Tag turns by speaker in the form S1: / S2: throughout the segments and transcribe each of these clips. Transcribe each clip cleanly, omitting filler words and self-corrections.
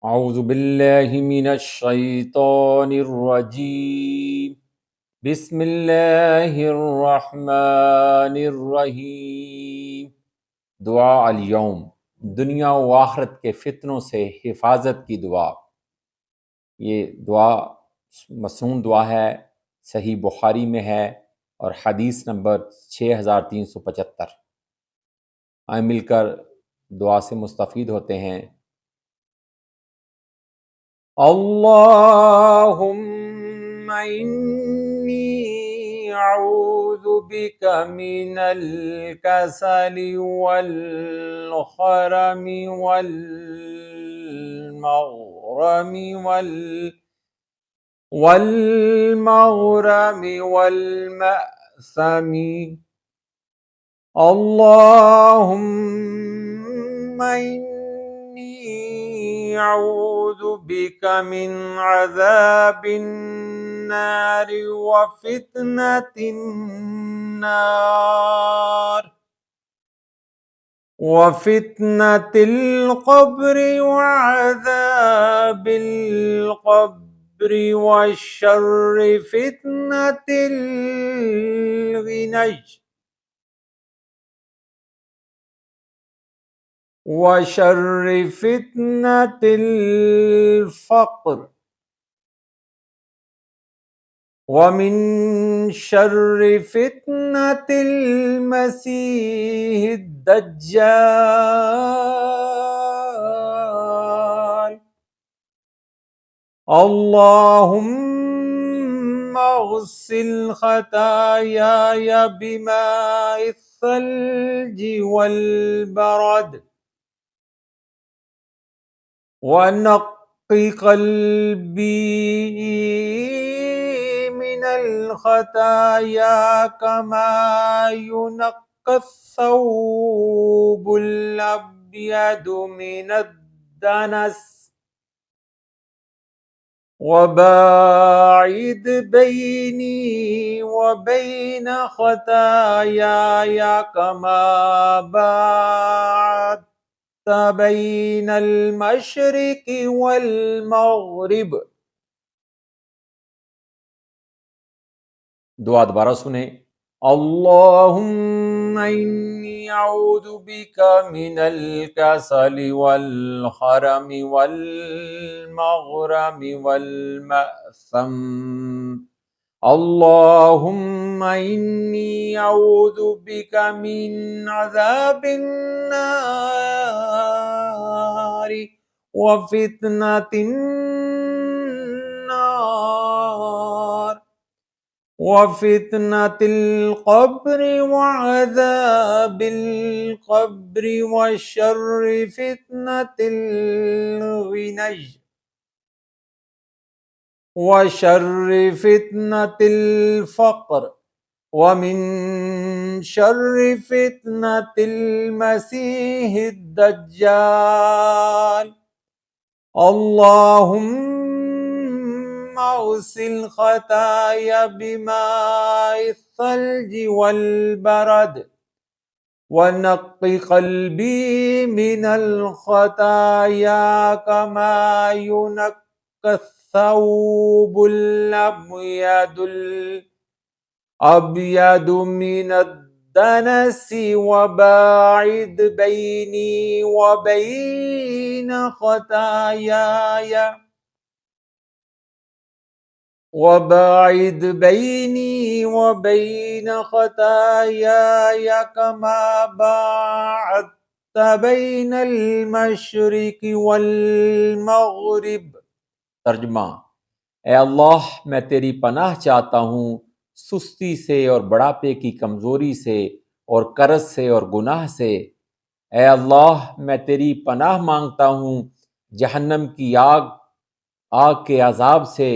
S1: अऊज़ु बिल्लाहि मिनश शैतानिर रजीम। बिस्मिल्लाहिर रहमानिर रहीम। दुआ अल यौम, दुनिया व आखिरत के फितनों से हिफाजत की दुआ। ये दुआ मसनून दुआ है, सही बुखारी में है और हदीस नंबर 6375। आए मिलकर दुआ से मुस्तफ़ीद होते हैं। अल्लाहुम्मा इन्नी अऊज़ु बिका मिनल कसली वल खरमी वल मग़रमी वल मअसमी। अल्लाहुम्मा इन्नी अऊज़ु बिका मिन अज़ाबिन नारि व फितनतिन नार व फितनतिल क़ब्रि व अज़ाबिल क़ब्रि व शर्रि फितनतिल ग़िनय व शर्रि फितनतिल फ़क़्र व मिन शर्रि फितनतिल मसीहिद दज्जाल। अल्लाहुम्मा अग़सिल ख़तायाय बिमाइस सल्जि वल बरद व नक़्क़ि क़ल्बी मिनल ख़ताया कमा युनक़्क़स सौबुल अब्यदु मिनद दनस वबाइद बैनी व बैन ख़तायाय कमा बाअदत बैनल मशरिक़ि वल मग़रिब। दुआ दोबारा सुने। अल्लाहुम्मा इन्नी अऊज़ु बिका मिनल कसली वल हरमी वल मग़रमी वल मअसम। अल्लाहुम्मा इन्नी अऊज़ु बिका मिन अज़ाबिन नारि व फितनतिन नार व फितनतिल क़ब्रि व अज़ाबिल क़ब्रि व शर्रि फितनतिल ग़िनय व शर्रि फितनतिल फ़क़्र व मिन शर्रि फितनतिल मसीहिद दज्जाल। अल्लाहुम्मा अग़सिल ख़ताया बिमाइस सल्जि वल बरद व नक़्क़ि क़ल्बी मिनल ख़ताया कमा युनक़्क़स सौबुल अब्यदु मिनद दनसी वबाइद बैनी व बैन ख़तायाय वबाइद बैनी व बैन ख़तायाय कमा बाअदत बैनल मशरिक़ि वल मग़रिब। तर्जुमा। ए अल्लाह, मैं तेरी पनाह चाहता हूँ सुस्ती से और बुढ़ापे की कमज़ोरी से और कर्ज़ से और गुनाह से। ए अल्लाह, मैं तेरी पनाह मांगता हूँ जहन्नम की आग के अज़ाब से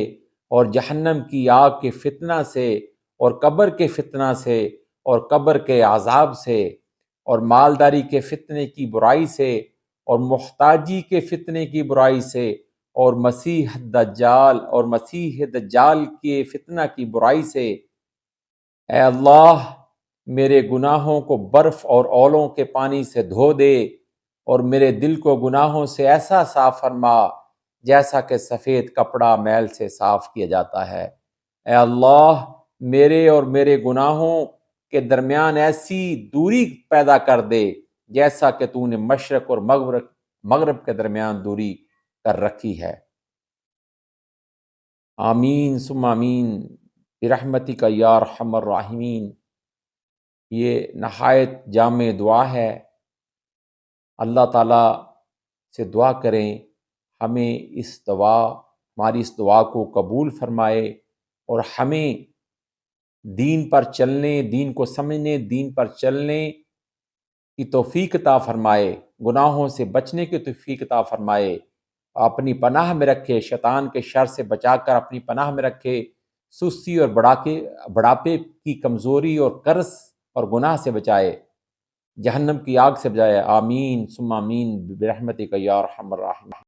S1: और जहन्नम की आग के फितना से और कब्र के फितना से और कब्र के अज़ाब से और मालदारी के फितने की बुराई से और मुहताजी के फितने की बुराई से और मसीह दज्जाल के फितना की बुराई से। ए अल्लाह, मेरे गुनाहों को बर्फ़ और औलों के पानी से धो दे और मेरे दिल को गुनाहों से ऐसा साफ़ फरमा جیسا کہ سفید کپڑا میل سے صاف کیا جاتا ہے۔ اے اللہ میرے اور میرے گناہوں کے درمیان ایسی دوری پیدا کر دے جیسا کہ تو نے مشرق اور مغرب کے درمیان دوری کر رکھی ہے۔ آمین ثم آمین برحمتک یا ارحم الراحمین۔ یہ نہایت جامع دعا ہے۔ اللہ تعالیٰ سے دعا کریں ہمیں ہماری اس دعا کو قبول فرمائے اور ہمیں دین پر چلنے، دین کو سمجھنے، دین پر چلنے کی توفیق عطا فرمائے، گناہوں سے بچنے کی توفیق عطا فرمائے، اپنی پناہ میں رکھے، شیطان کے شر سے بچا کر اپنی پناہ میں رکھے، سستی اور بڑھاپے کی کمزوری اور قرض اور گناہ سے بچائے، جہنم کی آگ سے بچائے۔ آمین ثم آمین برحمتک یا ارحم الراحمین۔